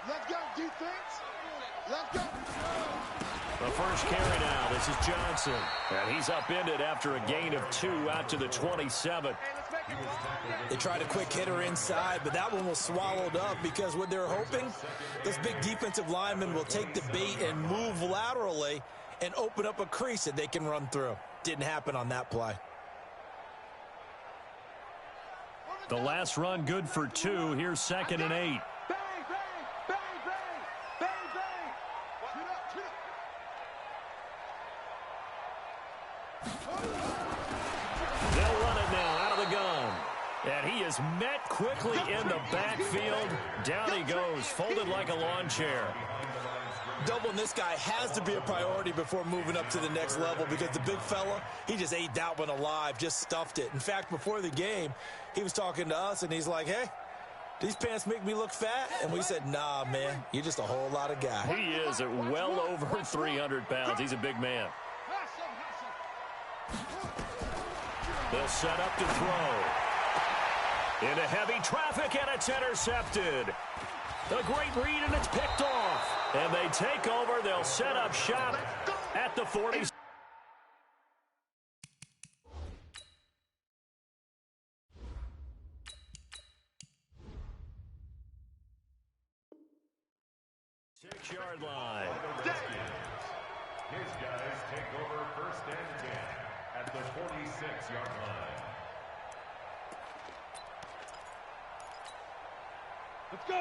Let's go, defense. Let's go. The first carry now. This is Johnson. And he's upended after a gain of 2 out to the 27. They tried a quick hitter inside, but that one was swallowed up because what they're hoping, this big defensive lineman will take the bait and move laterally and open up a crease that they can run through. Didn't happen on that play. The last run good for 2. Here's 2nd and 8. They'll run it now out of the gun. And he is met quickly in the backfield. Down he goes, folded like a lawn chair. Doubling this guy has to be a priority before moving up to the next level because the big fella, he just ate that one alive, just stuffed it. In fact, before the game, he was talking to us, and he's like, hey, these pants make me look fat? And we said, nah, man, you're just a whole lot of guy. He is at well over 300 pounds. He's a big man. They'll set up to throw. Into heavy traffic, and it's intercepted. A great read, and it's picked off. And they take over. They'll set up shop at the 40. 6-yard line. His guys take over 1st and 10 at the 46-yard line. Let's go.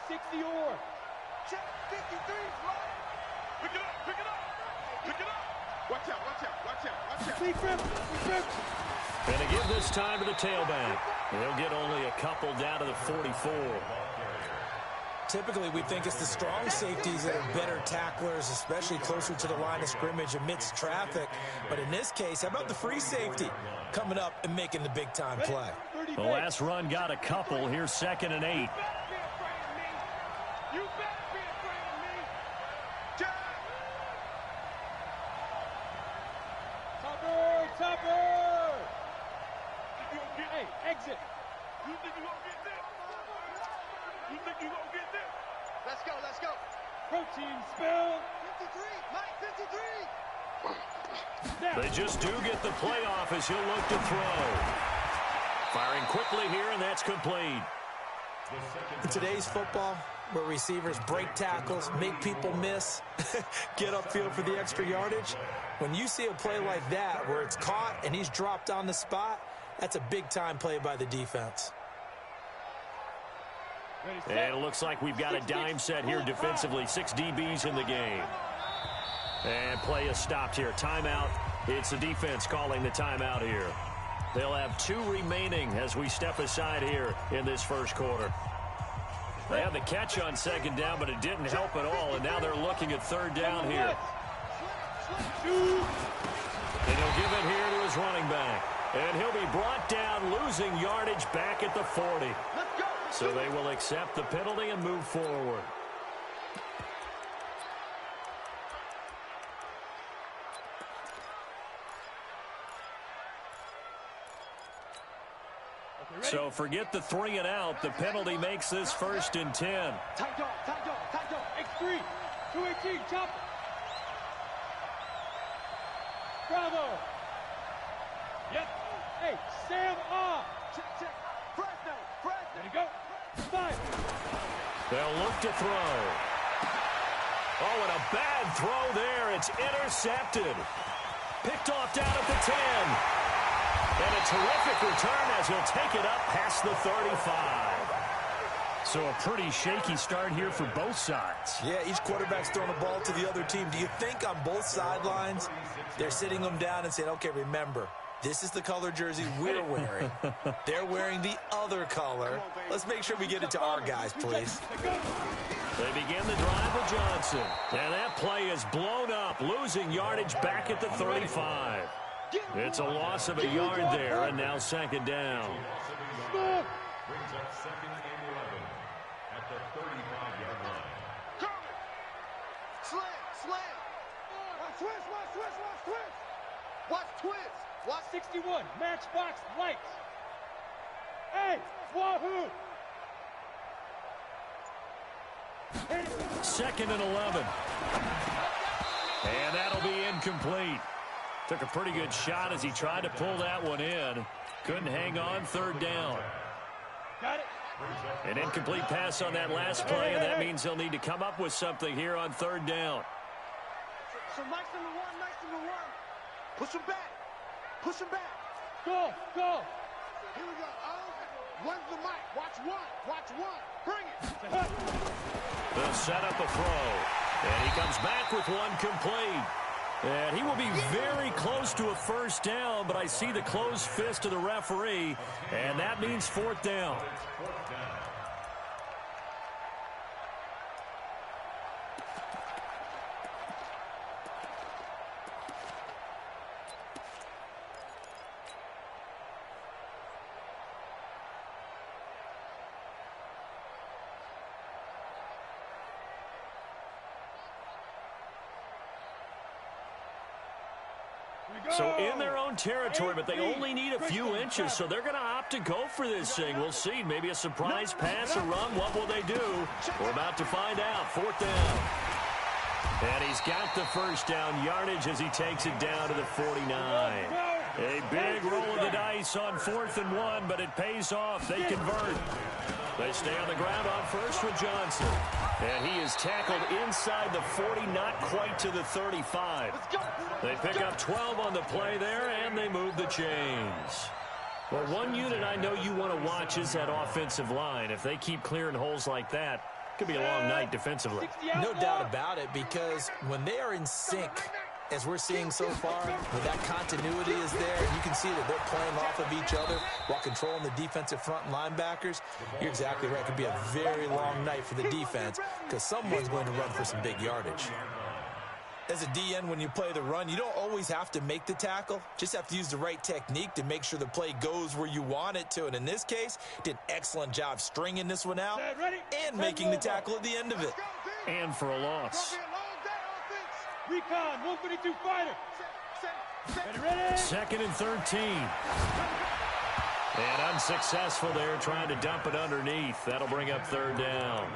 60 or. Check 53, right? Pick it up, pick it up, pick it up. Watch out, watch out, watch out, watch out. Big grip, big grip. Going to give this time to the tailback. They'll get only a couple down to the 44. Typically, we think it's the strong safeties that are better tacklers, especially closer to the line of scrimmage amidst traffic. But in this case, how about the free safety coming up and making the big-time play? The last run got a couple. Here's 2nd and 8. You better be afraid of me. Topper, topper. Hey, exit. You think you gonna get this? You think you gonna get this? Let's go, let's go. Protein spill. 53, Mike, 53. Now. They just do get the playoff as he'll look to throw. Firing quickly here, and that's complete. In today's football, where receivers break tackles, make people miss, get upfield for the extra yardage, when you see a play like that where it's caught and he's dropped on the spot, that's a big-time play by the defense. And it looks like we've got a dime set here defensively. 6 DBs in the game. And play is stopped here. Timeout. It's the defense calling the timeout here. They'll have 2 remaining as we step aside here in this first quarter. They had the catch on 2nd down, but it didn't help at all, and now they're looking at 3rd down here. And he'll give it here to his running back. And he'll be brought down, losing yardage back at the 40. So they will accept the penalty and move forward. So forget the 3 and out. The penalty makes this 1st and 10. Tight dog, tight dog, tight dog. X3, 218, chop. Bravo. Yep. Hey, Sam off. Check, check. Fresno, Fresno. There you go. 5. They'll look to throw. Oh, and a bad throw there. It's intercepted. Picked off down at the 10. And a terrific return as he'll take it up past the 35. So a pretty shaky start here for both sides. Yeah, each quarterback's throwing the ball to the other team. Do you think on both sidelines they're sitting them down and saying, okay, remember, this is the color jersey we're wearing. They're wearing the other color. Let's make sure we get it to our guys, please. They begin the drive with Johnson. And that play is blown up, losing yardage back at the 35. It's a loss of a yard there, and now 2nd down. Brings up 2nd and 11 at the 35-yard line. Slam, slam. Watch twist, watch twist, watch twist. Watch twist. Watch 61, matchbox lights. Hey, wahoo. 2nd and 11. And that'll be incomplete. Took a pretty good shot as he tried to pull that one in. Couldn't hang on. 3rd down. Got it. An incomplete pass on that last play, and that means he'll need to come up with something here on 3rd down. So Mike's number one, Mike's number one. Push him back. Push him back. Go, go. Here we go. One's the mic. Watch one. Watch one. Bring it. They'll set up a throw. And he comes back with one complete. And he will be very close to a 1st down, but I see the closed fist of the referee, and that means 4th down. So in their own territory, but they only need a few inches, so they're going to opt to go for this thing. We'll see. Maybe a surprise pass or run. What will they do? We're about to find out. 4th down. And he's got the 1st down yardage as he takes it down to the 49. A big roll of the dice on 4th and 1, but it pays off. They convert. They stay on the ground on 1st with Johnson. And he is tackled inside the 40, not quite to the 35. They pick up 12 on the play there, and they move the chains. Well, one unit I know you want to watch is that offensive line. If they keep clearing holes like that, it could be a long night defensively. No doubt about it, because when they are in sync, as we're seeing so far, when that continuity is there, and you can see that they're playing off of each other while controlling the defensive front linebackers, you're exactly right. It could be a very long night for the defense because someone's going to run for some big yardage. As a DN, when you play the run, you don't always have to make the tackle. Just have to use the right technique to make sure the play goes where you want it to. And in this case, did an excellent job stringing this one out and making the tackle at the end of it. And for a loss. Recon, 152 fighter. Ready? 2nd and 13. And unsuccessful there, trying to dump it underneath. That'll bring up 3rd down.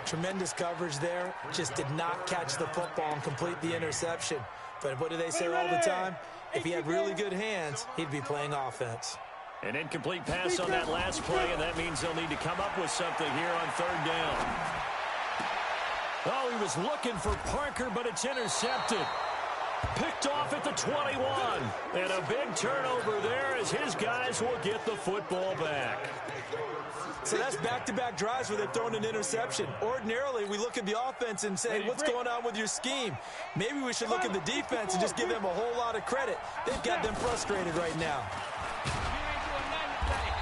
Tremendous coverage there. Just did not catch the football and complete the interception. But what do they say all the time? If he had really good hands, he'd be playing offense. An incomplete pass on that last play, and that means they'll need to come up with something here on 3rd down. Oh, he was looking for Parker, but it's intercepted. Picked off at the 21. And a big turnover there as his guys will get the football back. So that's back-to-back drives where they're throwing an interception. Ordinarily, we look at the offense and say, what's going on with your scheme? Maybe we should look at the defense and just give them a whole lot of credit. They've got them frustrated right now.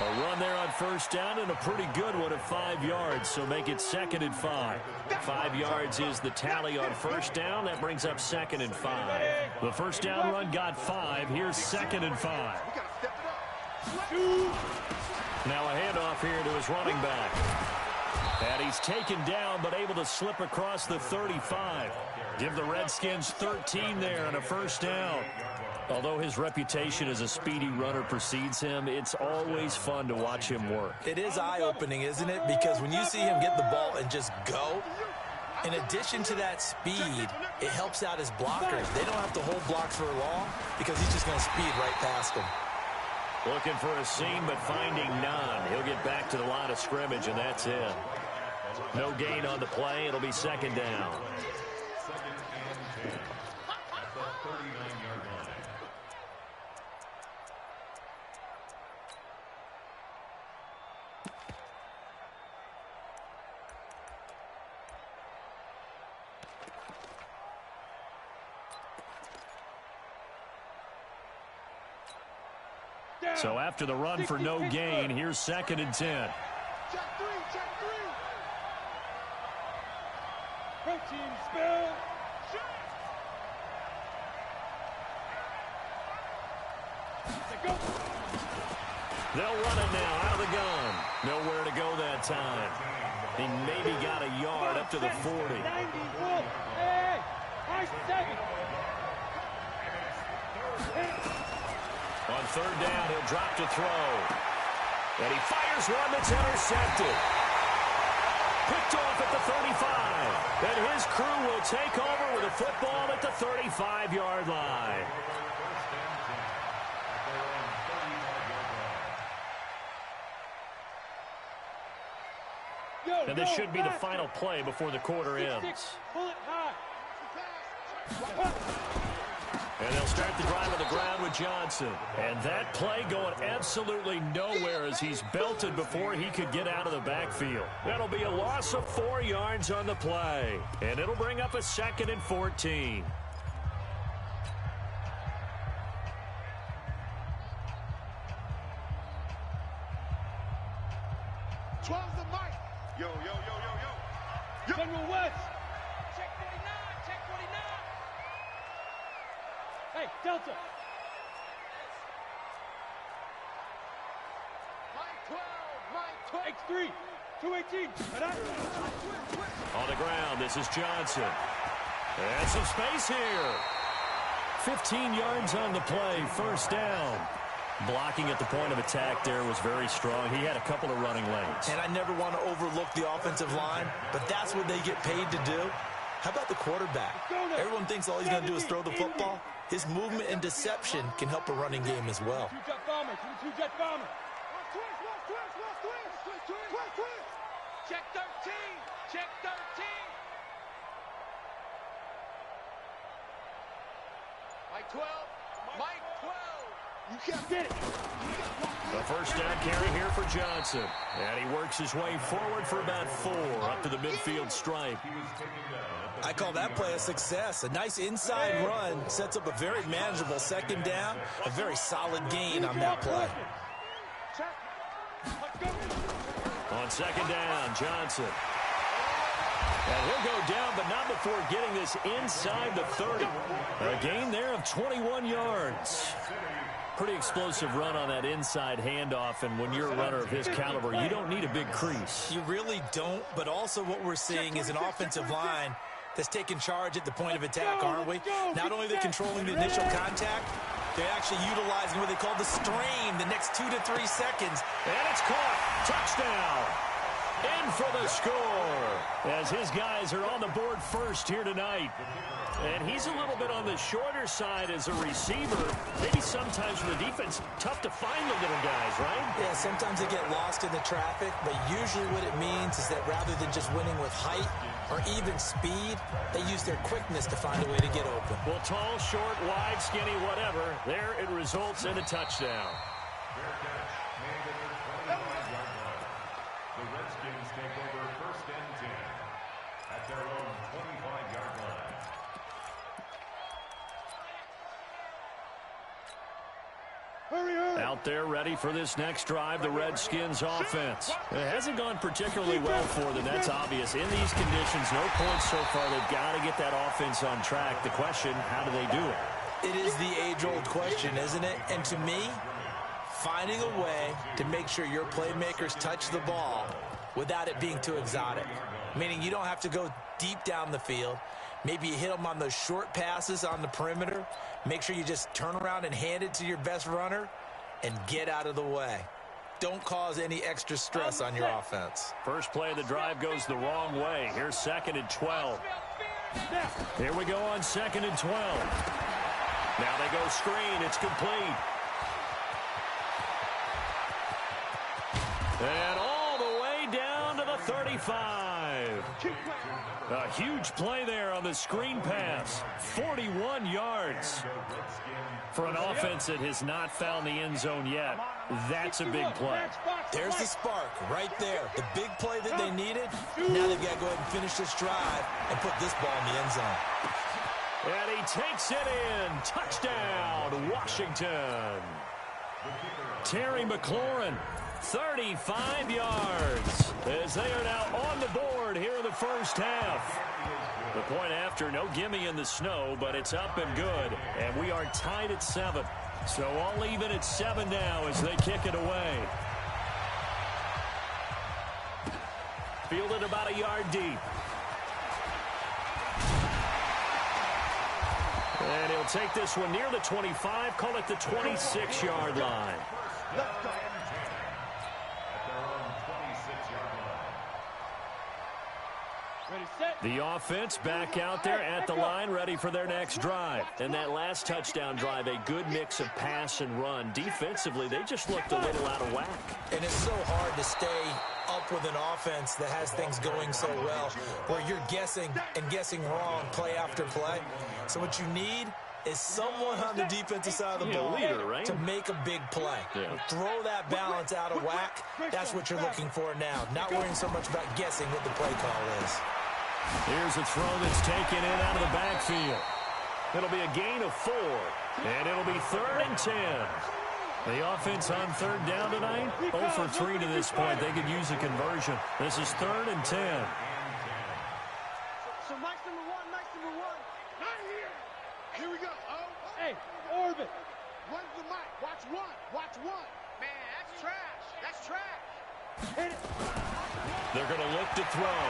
A run there on 1st down and a pretty good one at 5 yards, so make it 2nd and 5. 5 yards is the tally on 1st down. That brings up 2nd and 5. The 1st down run got 5. Here's 2nd and 5. Now a handoff here to his running back. And he's taken down but able to slip across the 35. Give the Redskins 13 there and a 1st down. Although his reputation as a speedy runner precedes him, it's always fun to watch him work. It is eye-opening, isn't it? Because when you see him get the ball and just go, in addition to that speed, it helps out his blockers. They don't have to hold blocks for long because he's just going to speed right past them. Looking for a seam, but finding none. He'll get back to the line of scrimmage, and that's it. No gain on the play. It'll be 2nd down. So after the run for no gain, here's 2nd and 10. Check three, check three. Protein spill. Go. They'll run it now out of the gun. Nowhere to go that time. He maybe got a yard up to the 40. 90. Hey, nice second. On 3rd down, he'll drop to throw. And he fires one that's intercepted. Picked off at the 35. And his crew will take over with a football at the 35-yard line. And this should be the final play before the quarter ends. Pull it high. And they'll start the drive on the ground with Johnson. And that play going absolutely nowhere as he's belted before he could get out of the backfield. That'll be a loss of 4 yards on the play. And it'll bring up a 2nd and 14. Yo, yo, yo, yo, yo. General West. Check 49, check 49. Hey, Delta. Mike 12, Mike 12. X3, 218. On the ground, this is Johnson. And some space here. 15 yards on the play, 1st down. Blocking at the point of attack there was very strong. He had a couple of running lanes. And I never want to overlook the offensive line, but that's what they get paid to do. How about the quarterback? Everyone thinks all he's going to do is throw the football. His movement and deception can help a running game as well. 22 jet bomber, 22 jet bomber. Check 13, check 13. Mike 12, Mike 12. You can't get it. A 1st down carry here for Johnson. And he works his way forward for about 4 up to the midfield stripe. I call that play a success. A nice inside run sets up a very manageable 2nd down. A very solid gain on that play. On 2nd down, Johnson. And he'll go down, but not before getting this inside the 30. A gain there of 21 yards. Pretty explosive run on that inside handoff, and when you're a runner of his caliber, you don't need a big crease. You really don't, but also what we're seeing is an offensive line that's taking charge at the point of attack, aren't we? Not only are they controlling the initial contact, they're actually utilizing what they call the strain the next 2 to 3 seconds. And it's caught. Touchdown. In for the score as his guys are on the board first here tonight. And he's a little bit on the shorter side as a receiver. Maybe sometimes for the defense, tough to find the little guys, right? Yeah, sometimes they get lost in the traffic, but usually what it means is that rather than just winning with height or even speed, they use their quickness to find a way to get open. Well, tall, short, wide, skinny, whatever, there it results in a touchdown. The Redskins take over 1st and 10 at their own 25-yard line. Out there ready for this next drive, the Redskins offense. It hasn't gone particularly well for them, that's obvious. In these conditions, no points so far. They've got to get that offense on track. The question, how do they do it? It is the age-old question, isn't it? And to me, finding a way to make sure your playmakers touch the ball without it being too exotic. Meaning you don't have to go deep down the field. Maybe you hit them on those short passes on the perimeter. Make sure you just turn around and hand it to your best runner and get out of the way. Don't cause any extra stress on your offense. First play of the drive goes the wrong way. Here's 2nd and 12. Here we go on 2nd and 12. Now they go screen. It's complete. And all the way down to the 35. A huge play there on the screen pass. 41 yards. For an offense that has not found the end zone yet, that's a big play. There's the spark right there. The big play that they needed. Now they've got to go ahead and finish this drive and put this ball in the end zone. And he takes it in. Touchdown, Washington. Terry McLaurin, 35 yards, as they are now on the board here in the first half. The point after, no gimme in the snow, but it's up and good. And we are tied at 7. So all even at 7 now as they kick it away. Fielded about a yard deep. And he'll take this one near the 25, call it the 26-yard line. The offense back out there at the line, ready for their next drive. And that last touchdown drive, a good mix of pass and run. Defensively, they just looked a little out of whack. And it's so hard to stay up with an offense that has things going so well, where you're guessing and guessing wrong play after play. So what you need is someone on the defensive side of the ball to make a big play. Throw that balance out of whack. That's what you're looking for now. Not worrying so much about guessing what the play call is. Here's a throw that's taken in out of the backfield. It'll be a gain of 4, and it'll be 3rd and 10. The offense on 3rd down tonight, 0 for 3 to this point. They could use a conversion. This is 3rd and 10. So Mike's number one. Not here. Here we go. Oh. Hey, orbit. Run the mic. Watch one. Man, that's trash. That's trash. Hit it. They're going to look to throw.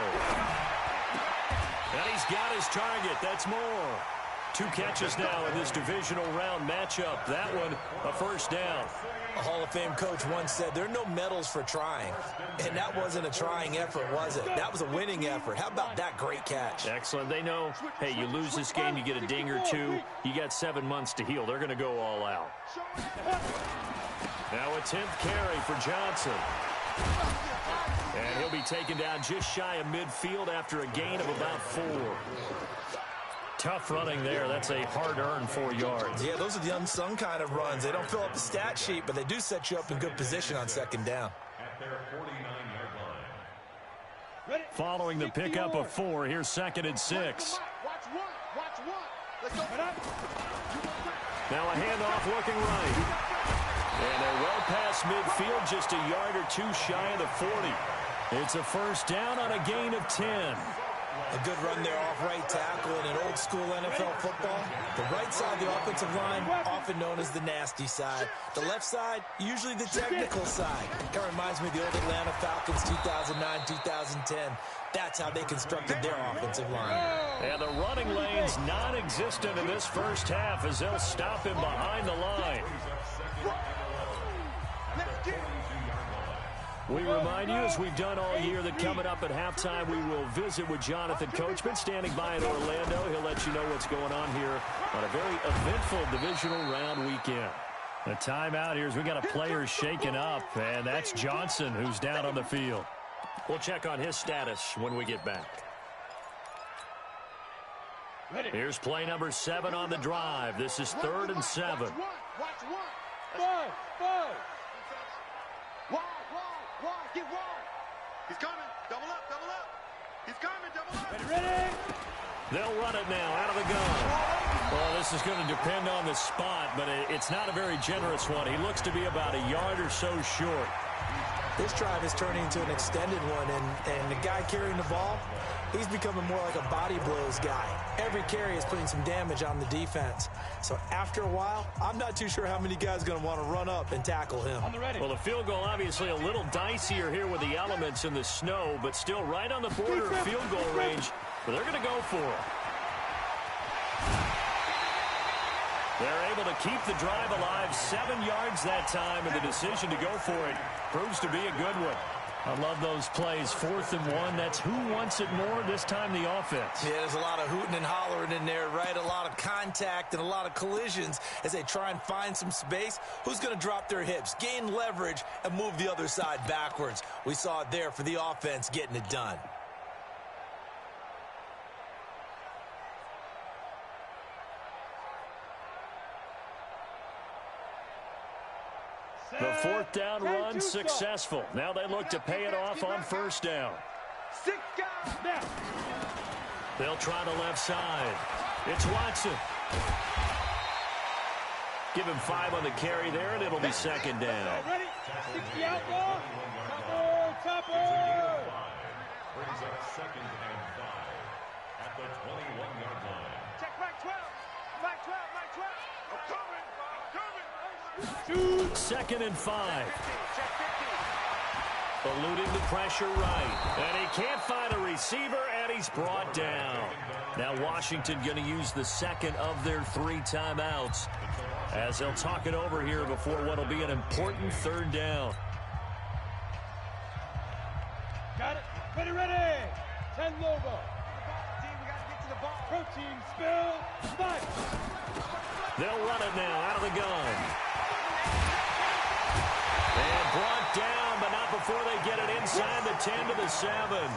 And he's got his target. That's more. 2 catches now in this divisional round matchup. That one, a 1st down. A Hall of Fame coach once said there are no medals for trying. And that wasn't a trying effort, was it? That was a winning effort. How about that great catch? Excellent. They know, hey, you lose this game, you get a ding or 2. You got 7 months to heal. They're going to go all out. Now a 10th carry for Johnson. And he'll be taken down just shy of midfield after a gain of about 4. Tough running there. That's a hard-earned 4 yards. Yeah, those are the unsung kind of runs. They don't fill up the stat sheet, but they do set you up in good position on 2nd down. At their 49-yard line. Following the pickup of 4, here's 2nd and 6. Watch one. Let's go. Now a handoff looking right. And they're well past midfield, just a yard or 2 shy of the 40. It's a 1st down on a gain of 10. A good run there off right tackle in an old school NFL football. The right side of the offensive line, often known as the nasty side. The left side, usually the technical side. Kind of reminds me of the old Atlanta Falcons 2009, 2010. That's how they constructed their offensive line. And the running lane's non-existent in this 1st half as they'll stop him behind the line. We remind you, as we've done all year, that coming up at halftime, we will visit with Jonathan Coachman standing by in Orlando. He'll let you know what's going on here on a very eventful divisional round weekend. A timeout here as we got a player shaken up, and that's Johnson who's down on the field. We'll check on his status when we get back. Here's play number 7 on the drive. This is 3rd and 7. Watch one. Five. Wide, get wide. He's coming. Double up. He's coming, double up. Ready. They'll run it now out of the gun. Well, this is going to depend on the spot, but it's not a very generous one. He looks to be about a yard or so short. This drive is turning into an extended one, and the guy carrying the ball, he's becoming more like a body blows guy. Every carry is putting some damage on the defense. So after a while, I'm not too sure how many guys are going to want to run up and tackle him. Well, the field goal obviously a little dicier here with the elements in the snow, but still right on the border of field goal range. But they're going to go for it. They're able to keep the drive alive, 7 yards that time, and the decision to go for it proves to be a good one. I love those plays. 4th and 1. That's who wants it more, this time the offense. Yeah, there's a lot of hooting and hollering in there, right? A lot of contact and a lot of collisions as they try and find some space. Who's going to drop their hips, gain leverage, and move the other side backwards? We saw it there for the offense getting it done. The 4th down run successful. Now they look to pay it off on 1st down. 6 guys now. They'll try the left side. It's Watson. Give him 5 on the carry there, and it'll be 2nd down. Ready? 60 out ball. Topper. Brings up 2nd and 5 at the 21-yard line. Check Mike 12. Mike 12. I'm coming. 2nd and 5. Eluding the pressure right. And he can't find a receiver, and he's brought down. Now Washington going to use the 2nd of their 3 timeouts as they'll talk it over here before what will be an important 3rd down. Got it. Ready. 10 logo. Team, we got to get to the ball. Protein spill. Fight. They'll run it now out of the gun. And brought down, but not before they get it inside the 10 to the 7.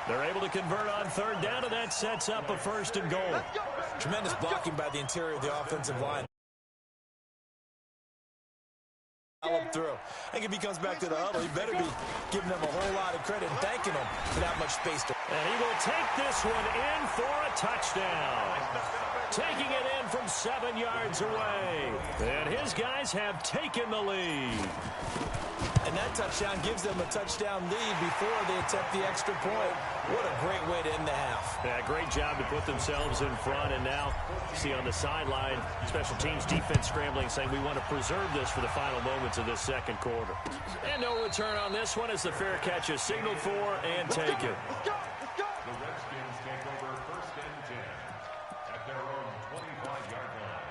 They're able to convert on third down, and that sets up a first and goal. Tremendous blocking by the interior of the offensive line. Through. I think if he comes back to the huddle, he better be giving them a whole lot of credit and thanking them for that much space. And he will take this one in for a touchdown. Taking it in from 7 yards away. And his guys have taken the lead. And that touchdown gives them a touchdown lead before they attempt the extra point. What a great way to end the half. Yeah, great job to put themselves in front. And now, you see on the sideline, special teams defense scrambling, saying we want to preserve this for the final moments of this second quarter. And no return on this one as the fair catch is signaled for and taken. The Redskins take over first and 10 at their own 25-yard line.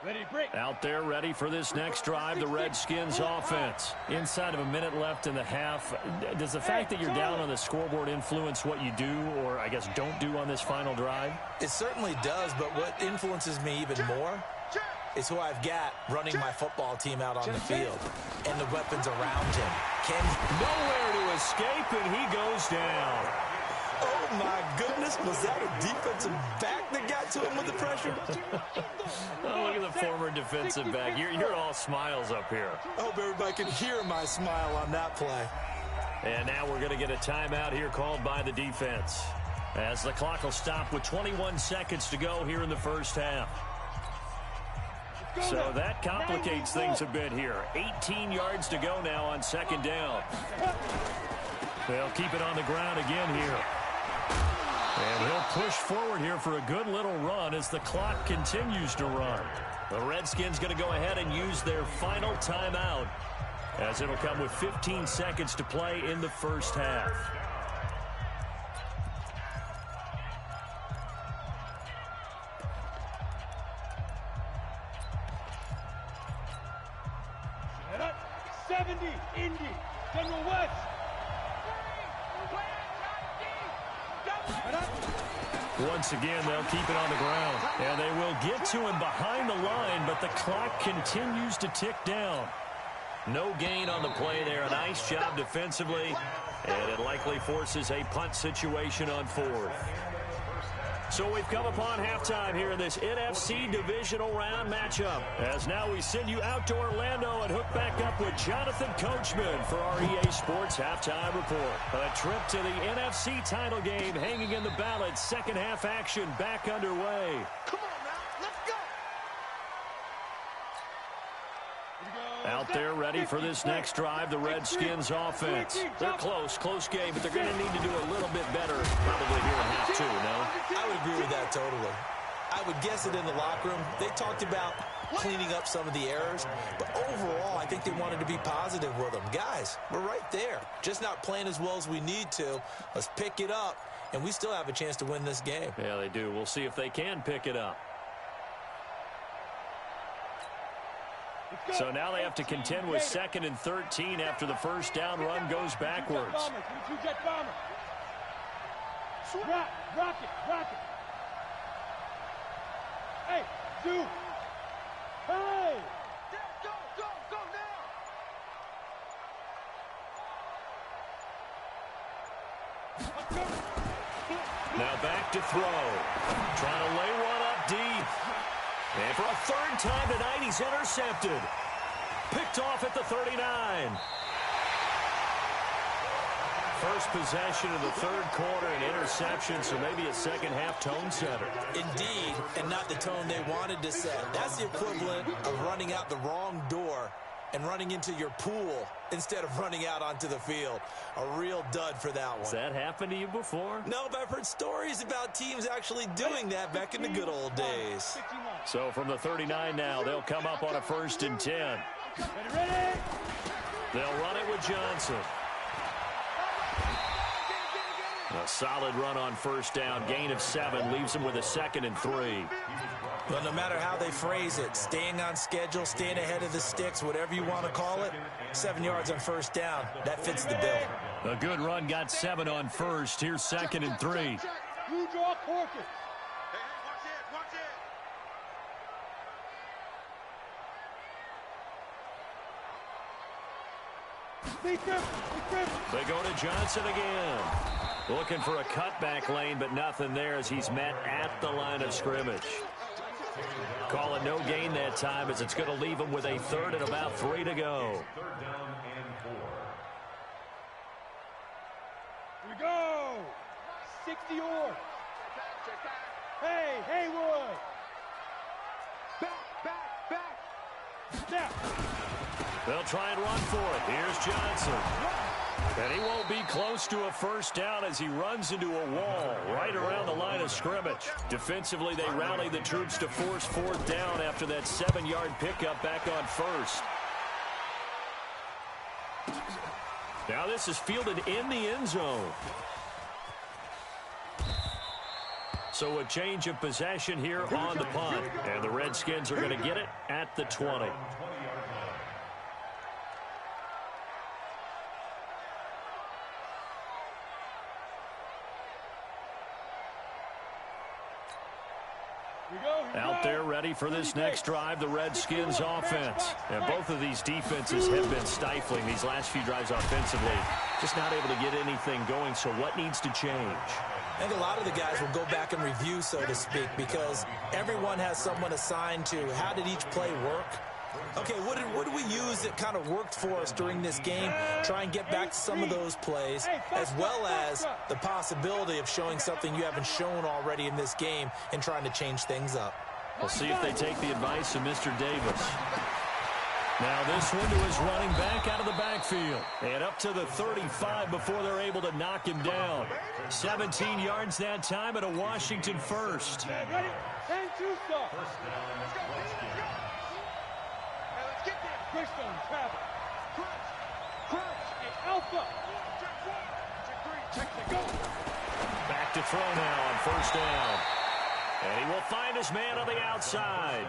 Ready, break. Out there ready for this next drive, the Redskins offense. Inside of a minute left in the half, does the fact that you're down on the scoreboard influence what you do or, I guess, don't do on this final drive? It certainly does, but what influences me even more is who I've got running my football team out on the field and the weapons around him. Nowhere to escape, and he goes down. Oh, my goodness. Was that a defensive back that got to him with the pressure? Oh, look at the former defensive back. You're all smiles up here. I hope everybody can hear my smile on that play. And now we're going to get a timeout here called by the defense, as the clock will stop with 21 seconds to go here in the first half. So that complicates things a bit here. 18 yards to go now on second down. They'll keep it on the ground again here. And he'll push forward here for a good little run as the clock continues to run. The Redskins going to go ahead and use their final timeout, as it'll come with 15 seconds to play in the first half. Set up. 70. Indy. General West. Once again, they'll keep it on the ground. And they will get to him behind the line, but the clock continues to tick down. No gain on the play there. A nice job defensively. And it likely forces a punt situation on fourth. So we've come upon halftime here in this NFC Divisional Round matchup. As now we send you out to Orlando and hook back up with Jonathan Coachman for our EA Sports Halftime Report. A trip to the NFC title game hanging in the balance. Second half action back underway. Come on now, let's go. Out there ready for this next drive, the Redskins offense. They're close game, but they're going to need to do a little bit better probably here in half two, no? I would agree with that totally. I would guess it in the locker room. They talked about cleaning up some of the errors, but overall, I think they wanted to be positive with them. Guys, we're right there. Just not playing as well as we need to. Let's pick it up, and we still have a chance to win this game. Yeah, they do. We'll see if they can pick it up. So now they have to contend with 2nd and 13 after the first down run goes backwards. Rock it. Hey, dude. Hey. Go now. Now back to throw. Trying to lay one up deep. And for a third time tonight, he's intercepted. Picked off at the 39. First possession of the third quarter, an interception, so maybe a second half tone setter. Indeed, and not the tone they wanted to set. That's the equivalent of running out the wrong door and running into your pool instead of running out onto the field. A real dud for that one. Has that happened to you before? No, but I've heard stories about teams actually doing that back in the good old days. So from the 39 now, they'll come up on a 1st and 10. Ready? They'll run it with Johnson. A solid run on first down. Gain of 7 leaves them with a 2nd and 3. Well, no matter how they phrase it, staying on schedule, staying ahead of the sticks, whatever you want to call it, 7 yards on first down, that fits the bill. A good run, got 7 on first. Here's 2nd and 3. You draw quarters. Hey, watch it, watch it. They go to Johnson again. Looking for a cutback lane, but nothing there as he's met at the line of scrimmage. Calling no gain that time as it's going to leave him with a 3rd and about 3 to go. 3rd down and 4. Here we go. 60 yards. Hey, Haywood. Back. Snap. They'll try and run for it. Here's Johnson. And he won't be close to a 1st down as he runs into a wall right around the line of scrimmage. Defensively, they rally the troops to force 4th down after that 7-yard pickup back on 1st. Now this is fielded in the end zone. So a change of possession here on the punt. And the Redskins are going to get it at the 20. Out there ready for this next drive, the Redskins offense. And both of these defenses have been stifling these last few drives offensively. Just not able to get anything going, so what needs to change? I think a lot of the guys will go back and review, so to speak, because everyone has someone assigned to how did each play work. Okay, what did we use that kind of worked for us during this game? Try and get back to some of those plays, as well as the possibility of showing something you haven't shown already in this game and trying to change things up. We'll see if they take the advice of Mr. Davis. Now this one to his running back out of the backfield. And up to the 35 before they're able to knock him down. 17 yards that time at a Washington 1st. Ready? 10-2 stop. Christian, travel. Crunch. Hey, Alpha. Check the go. Back to throw now on 1st down. And he will find his man on the outside.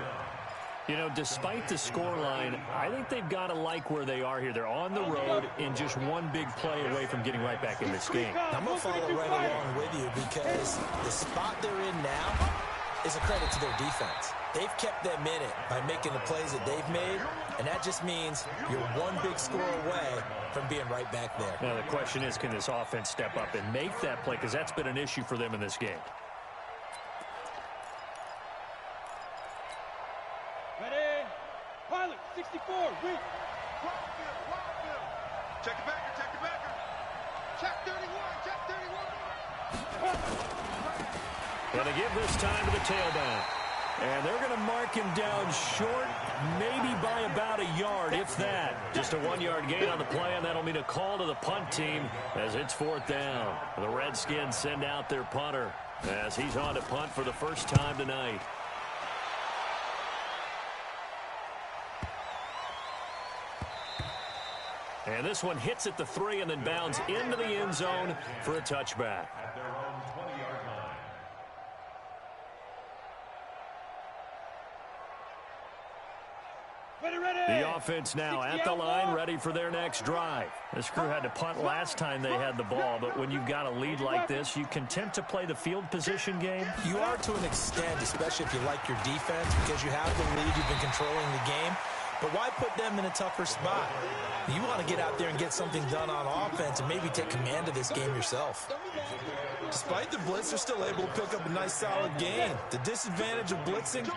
You know, despite the scoreline, I think they've got to like where they are here. They're on the road and just one big play away from getting right back in this game. I'm going to follow right along with you because the spot they're in now is a credit to their defense. They've kept them in it by making the plays that they've made, and that just means you're one big score away from being right back there. Now the question is, can this offense step up and make that play? Because that's been an issue for them in this game. Ready? Pilot, 64, reach. Check it backer, check it backer. Check 31, check 31. Going to give this time to the tailback. And they're going to mark him down short, maybe by about a yard, if that. Just a 1-yard gain on the play, and that'll mean a call to the punt team as it's 4th down. The Redskins send out their punter as he's on to punt for the first time tonight. And this one hits at the 3 and then bounds into the end zone for a touchback. At their own 20-yard line. The offense now at the line, ready for their next drive. This crew had to punt last time they had the ball, but when you've got a lead like this, you content to play the field position game? You are to an extent, especially if you like your defense, because you have the lead, you've been controlling the game. But why put them in a tougher spot? You want to get out there and get something done on offense and maybe take command of this game yourself. Despite the blitz, they're still able to pick up a nice solid gain. The disadvantage of blitzing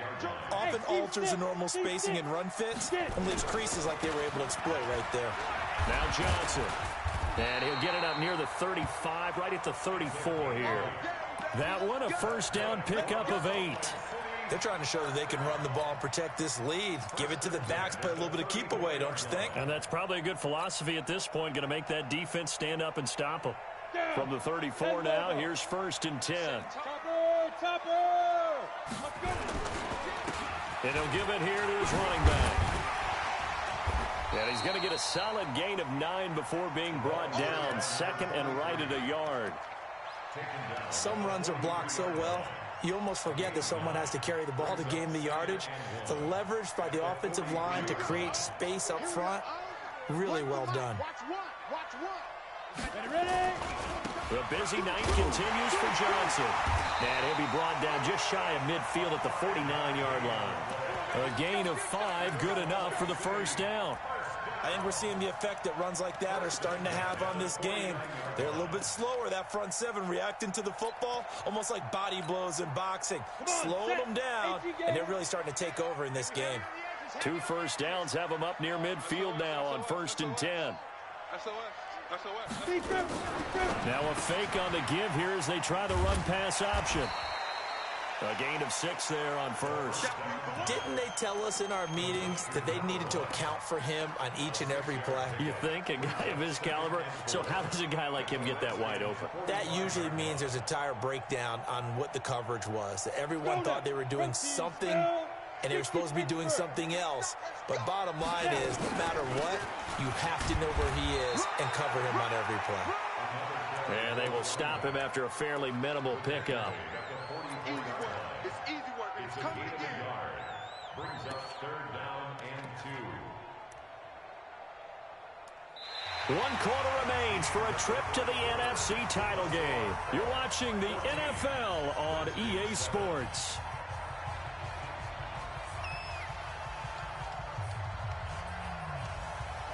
often alters the normal spacing and run fits and leaves creases like they were able to exploit right there. Now Johnson. And he'll get it up near the 35, right at the 34 here. That one, a 1st down pickup of 8. They're trying to show that they can run the ball and protect this lead. Give it to the backs, play a little bit of keep away, don't you think? And that's probably a good philosophy at this point. Going to make that defense stand up and stop them. From the 34 now, here's 1st and 10. Topper! And he'll give it here to his running back. And he's going to get a solid gain of 9 before being brought down. 2nd and right at a yard. Some runs are blocked so well, you almost forget that someone has to carry the ball to gain the yardage. The leverage by the offensive line to create space up front, really well done. Watch one. The busy night continues for Johnson. And he'll be brought down just shy of midfield at the 49-yard line. A gain of 5, good enough for the first down. I think we're seeing the effect that runs like that are starting to have on this game. They're a little bit slower, that front seven, reacting to the football, almost like body blows in boxing. Slowing them down, and they're really starting to take over in this game. 2 first downs have them up near midfield now on 1st and 10. Now a fake on the give here as they try the run-pass option. A gain of 6 there on first. Didn't they tell us in our meetings that they needed to account for him on each and every play? You think? A guy of his caliber? So how does a guy like him get that wide open? That usually means there's a tire breakdown on what the coverage was. That everyone thought they were doing something, and they were supposed to be doing something else. But bottom line is, no matter what, you have to know where he is and cover him on every play. And they will stop him after a fairly minimal pickup. Easy work. It's easy work. It's coming again. Brings up 3rd down and 2. 1 quarter remains for a trip to the NFC title game. You're watching the NFL on EA Sports.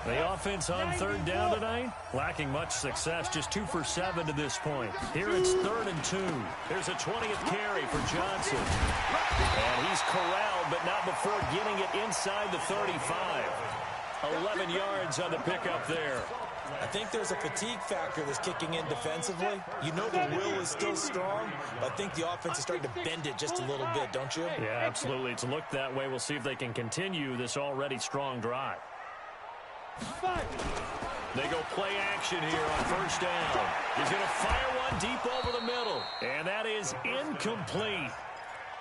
The offense on 3rd down tonight, lacking much success, just 2 for 7 to this point. Here it's 3rd and 2. There's a 20th carry for Johnson. And he's corralled, but not before getting it inside the 35. 11 yards on the pickup there. I think there's a fatigue factor that's kicking in defensively. You know the will is still strong, but I think the offense is starting to bend it just a little bit, don't you? Yeah, absolutely. It's looked that way. We'll see if they can continue this already strong drive. They go play action here on 1st down. He's going to fire one deep over the middle. And that is incomplete.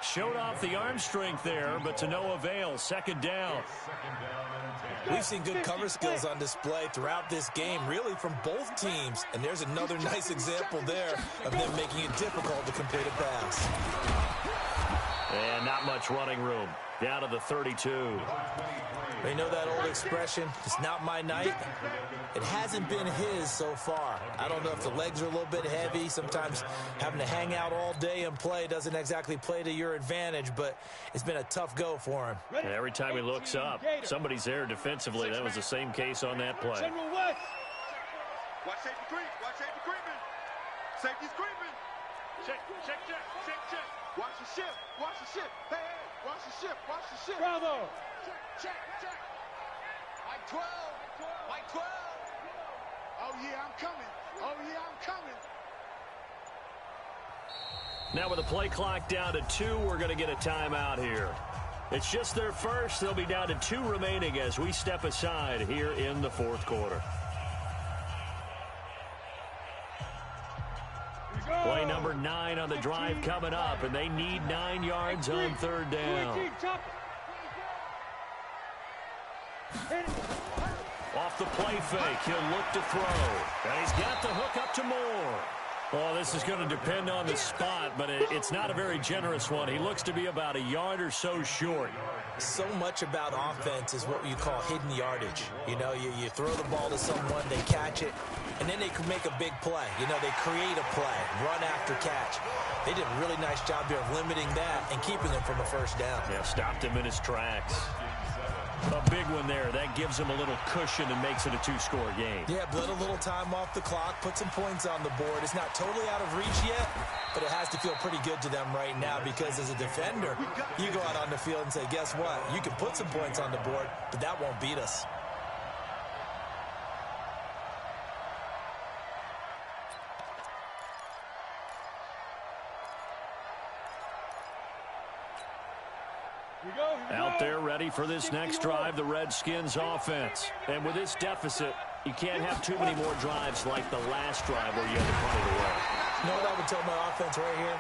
Showed off the arm strength there, but to no avail. 2nd down. We've seen good cover skills on display throughout this game, really from both teams. And there's another nice example there of them making it difficult to complete a pass. And not much running room. Down to the 32. You know that old expression, it's not my night? It hasn't been his so far. I don't know if the legs are a little bit heavy. Sometimes having to hang out all day and play doesn't exactly play to your advantage, but it's been a tough go for him. And every time he looks up, somebody's there defensively. That was the same case on that play. Watch safety creep. Watch safety creeping. Safety's creeping. Check. Watch the ship. Watch the ship. Hey. Watch the ship. Watch the ship. Bravo. Check. Mike 12. Mike 12. Oh, yeah, I'm coming. Now with the play clock down to 2, we're going to get a timeout here. It's just their first. They'll be down to 2 remaining as we step aside here in the 4th quarter. Play number 9 on the drive coming up, and they need 9 yards on 3rd down. Off the play fake, he'll look to throw. And he's got the hook up to Moore. Well, this is going to depend on the spot, but it's not a very generous one. He looks to be about a yard or so short. So much about offense is what you call hidden yardage. You know, you throw the ball to someone, they catch it, and then they can make a big play. You know, they create a play, run after catch. They did a really nice job here of limiting that and keeping him from a 1st down. Yeah, stopped him in his tracks. A big one there. That gives him a little cushion and makes it a 2-score game. Yeah, bled a little time off the clock, put some points on the board. It's not totally out of reach yet, but it has to feel pretty good to them right now because as a defender, you go out on the field and say, guess what? You can put some points on the board, but that won't beat us. Out there ready for this next drive, the Redskins offense. And with this deficit, you can't have too many more drives like the last drive where you had to punt it away. You know what I would tell my offense right here?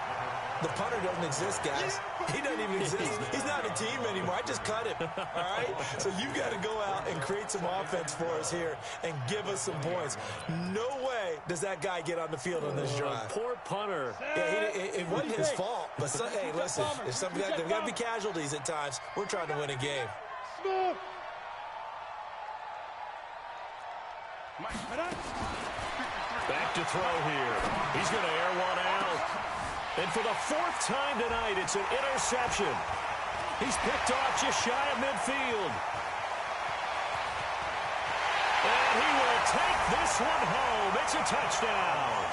The punter doesn't exist, guys. He doesn't even exist. He's not a team anymore. I just cut him, all right? So you've got to go out and create some offense for us here and give us some points. No way does that guy get on the field on this drive. Poor punter. Yeah, it wasn't his fault. But, hey, listen, there's got to be casualties at times. We're trying to win a game. Mike, Back to throw here. He's going to air one out. And for the fourth time tonight, it's an interception. He's picked off just shy of midfield. And he will take this one home. It's a touchdown.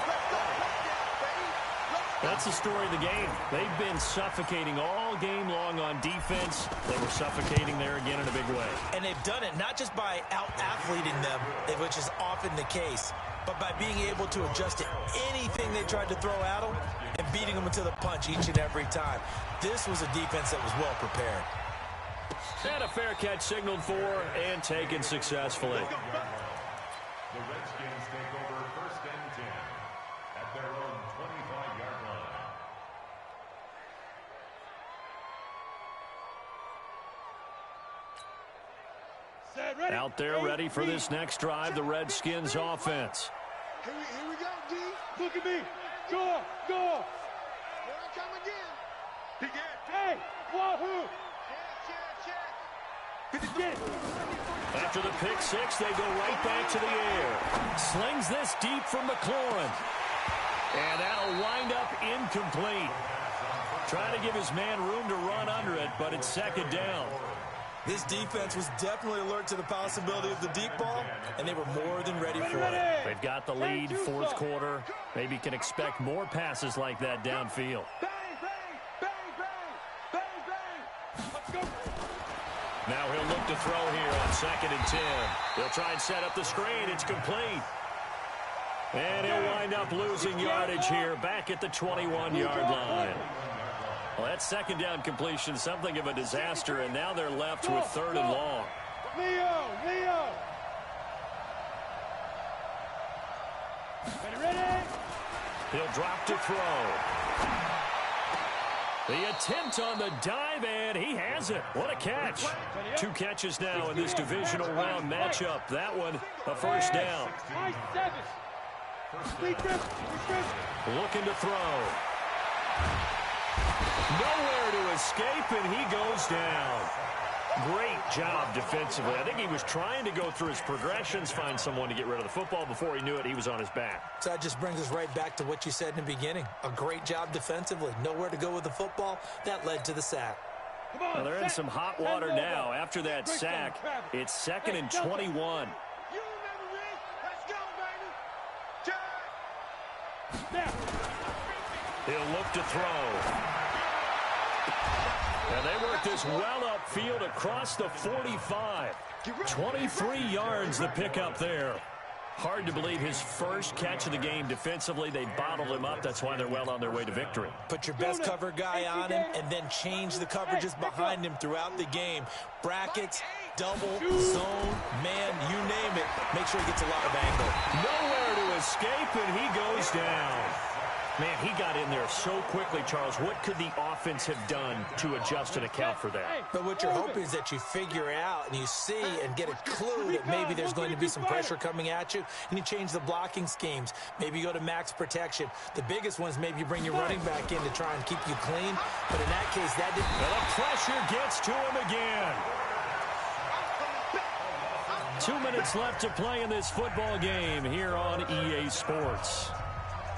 That's the story of the game. They've been suffocating all game long on defense. They were suffocating there again in a big way. And they've done it not just by out-athleting them, which is often the case, but by being able to adjust to anything they tried to throw at them and beating them into the punch each and every time. This was a defense that was well prepared. And a fair catch signaled for and taken successfully. The Redskins take over 1st and 10 at their own 25-yard line. Out there ready for this next drive, the Redskins offense. Here we go, D. Look at me. Go. Here I come again. He get. Hey, wahoo. Check. After the pick six, they go right back to the air. Slings this deep from McLaurin. And that'll wind up incomplete. Trying to give his man room to run under it, but it's second down. This defense was definitely alert to the possibility of the deep ball, and they were more than ready for it. They've got the lead, fourth quarter. Maybe can expect more passes like that downfield. Bang, bang, bang, bang, bang, bang. Let's go. Now he'll look to throw here on 2nd and 10. He'll try and set up the screen. It's complete. And he'll wind up losing yardage here back at the 21-yard line. Well, that second down completion, something of a disaster, and now they're left with 3rd and long. Leo. Ready? He'll drop to throw. The attempt on the dive, and he has it. What a catch. 2 catches now in this divisional round matchup. That one, a first down. Looking to throw. Nowhere to escape, and he goes down. Great job defensively. I think he was trying to go through his progressions, find someone to get rid of the football. Before he knew it, he was on his back. So that just brings us right back to what you said in the beginning. A great job defensively. Nowhere to go with the football. That led to the sack. Well, they're in some hot water now. After that sack, it's 2nd and 21. You remember me? Let's go, baby. Check. He'll look to throw. And they work this well upfield across the 45. 23 yards the pickup there. Hard to believe his first catch of the game defensively. They bottled him up. That's why they're well on their way to victory. Put your best cover guy on him and then change the coverages behind him throughout the game. Brackets, double, zone, man, you name it. Make sure he gets a lot of angle. Nowhere to escape, and he goes down. Man, he got in there so quickly, Charles. What could the offense have done to adjust and account for that? But what you're hoping is that you figure out and you see and get a clue that maybe there's going to be some pressure coming at you, and you change the blocking schemes. Maybe you go to max protection. The biggest one is maybe you bring your running back in to try and keep you clean. But in that case, that didn't... Well, the pressure gets to him again. 2 minutes left to play in this football game here on EA Sports.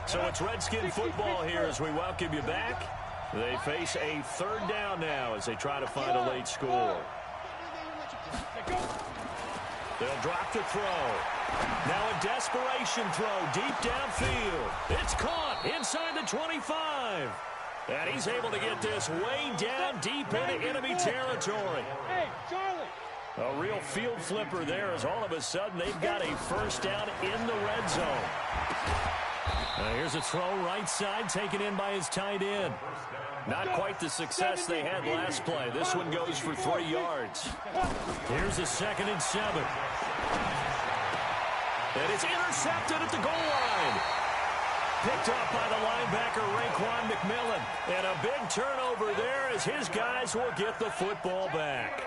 So it's Redskin football here as we welcome you back. They face a 3rd down now as they try to find a late score. They'll drop to throw. Now a desperation throw deep downfield. It's caught inside the 25. And he's able to get this way down deep into enemy territory. Hey, Charlie. A real field flipper there as all of a sudden they've got a first down in the red zone. Here's a throw right side taken in by his tight end. Not quite the success they had last play. This one goes for 3 yards. Here's a 2nd and 7. And it's intercepted at the goal line. Picked up by the linebacker, Raekwon McMillan. And a big turnover there as his guys will get the football back.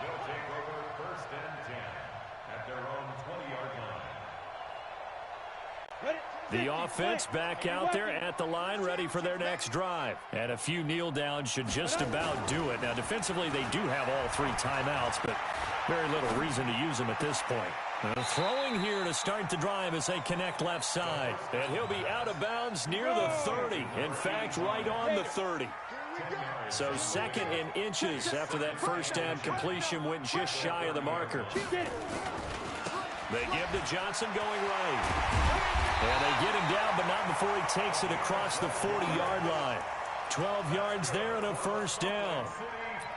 They'll take over 1st and 10 at their own 20-yard line. The offense back out there at the line, ready for their next drive. And a few kneel downs should just about do it. Now, defensively, they do have all 3 timeouts, but very little reason to use them at this point. Throwing here to start the drive as they connect left side. And he'll be out of bounds near the 30. In fact, right on the 30. So second in inches after that first down completion went just shy of the marker. They give to Johnson going right. And they get him down, but not before he takes it across the 40-yard line. 12 yards there and a first down.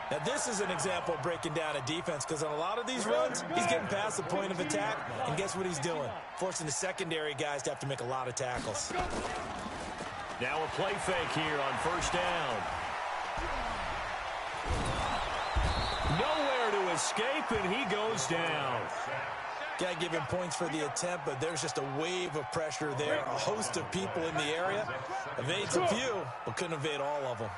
Now, this is an example of breaking down a defense because on a lot of these runs, he's getting past the point of attack, and guess what he's doing? Forcing the secondary guys to have to make a lot of tackles. Now a play fake here on first down. Nowhere to escape, and he goes down. Got to give him points for the attempt, but there's just a wave of pressure there. A host of people in the area. Evades a few, but couldn't evade all of them.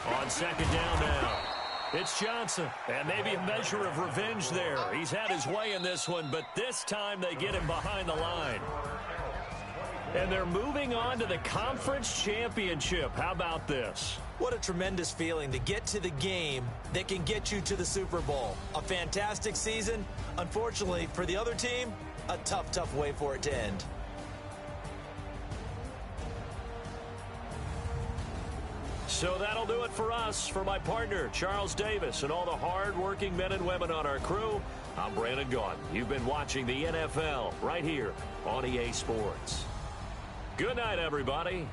On second down now, it's Johnson. And maybe a measure of revenge there. He's had his way in this one, but this time they get him behind the line. And they're moving on to the conference championship. How about this? What a tremendous feeling to get to the game that can get you to the Super Bowl. A fantastic season. Unfortunately, for the other team, a tough, tough way for it to end. So that'll do it for us. For my partner, Charles Davis, and all the hard-working men and women on our crew, I'm Brandon Gaudin. You've been watching the NFL right here on EA Sports. Good night, everybody.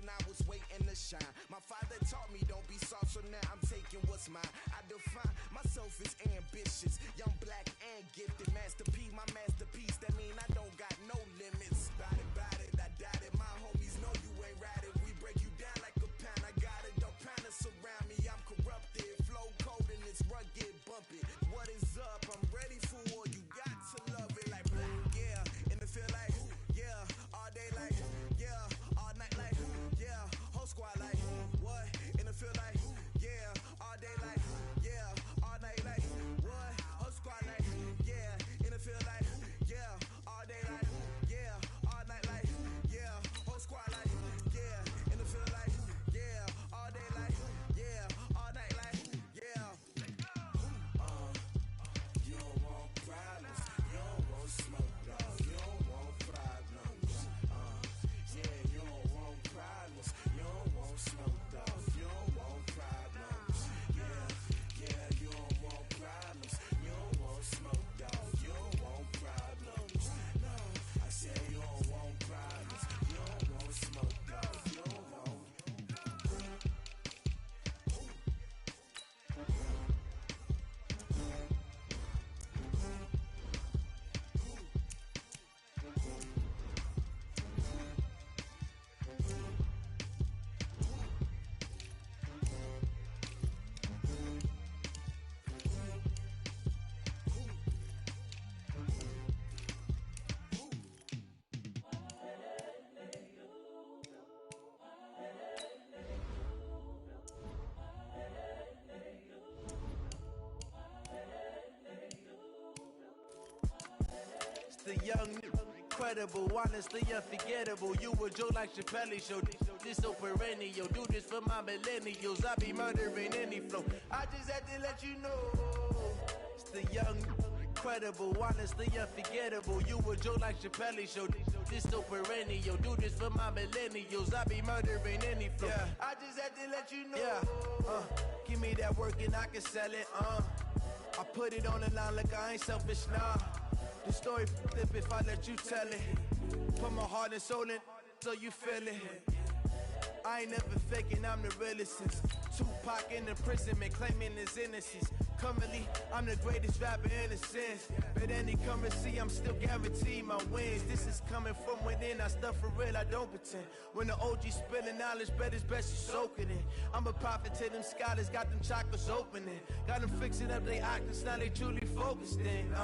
I was waiting to shine. My father taught me don't be soft, so now I'm taking what's mine. I define myself as ambitious, young, black, and gifted. Master P, my masterpiece. That mean I don't got no limits. Bout it, I doubt it. My homies know you ain't ratted. We break you down like a pound. I got it, don't pound us around me. I'm corrupted, flow cold and it's rugged, bumpy. What is up? I'm ready for war. You got to love it like black, yeah. And it feel like, yeah, all day like, yeah, all night like, yeah, whole squad like, what? And it feel like, yeah, all day like, yeah, all night like, what? Whole squad like, yeah, and it feel like, yeah, all day like, yeah, the young, incredible, honestly unforgettable. You a joke like Chappelle show. This so perennial. Do this for my millennials. I be murdering any flow. I just had to let you know. It's the young, incredible, honestly unforgettable. You a joke like Chappelle show. This so perennial. Do this for my millennials. I be murdering any flow. Yeah. I just had to let you know. Yeah. Give me that work and I can sell it. I put it on the line like I ain't selfish, nah. The story flip if I let you tell it. Put my heart and soul in so you feel it. I ain't never faking, I'm the realest since Tupac in imprisonment, claiming his innocence. Currently, I'm the greatest rapper in a sense. But any currency, I'm still guaranteed my wins. This is coming from within, I stuff for real, I don't pretend. When the OG spilling knowledge, bet it's best you soak it in. I'm a prophet to them scholars, got them chakras opening. Got them fixing up they octaves, now they truly focused in.